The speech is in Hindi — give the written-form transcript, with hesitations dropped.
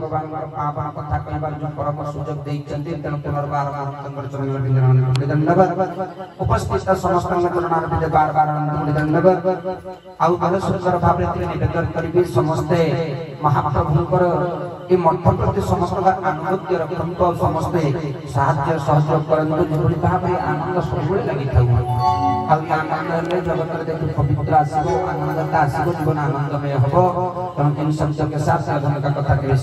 भगवान पावन कथा कहबार जो परम सुजोग देइछन्ति तेणु पुनर्बार तंकर चरण बिंदन धन्यवाद उपस्थित समस्त चरण बिंद बार बार धन्यवाद आउ बड़ सुंदर भाव निवेदन करी समस्ते महाप्रभुकर ए मठ प्रति समस्त आनंद रखंतु समस्ते साहाय्य सहयोग करंतु जेभली भाबे आनंद सबुले लागि थाउ आउ आनंद रे जगत रे देखि पवित्र आसीबो आनंदता आसीबो जीवन आनंदमय हबो तेणु इन शब्द के साथ साधन का कथा के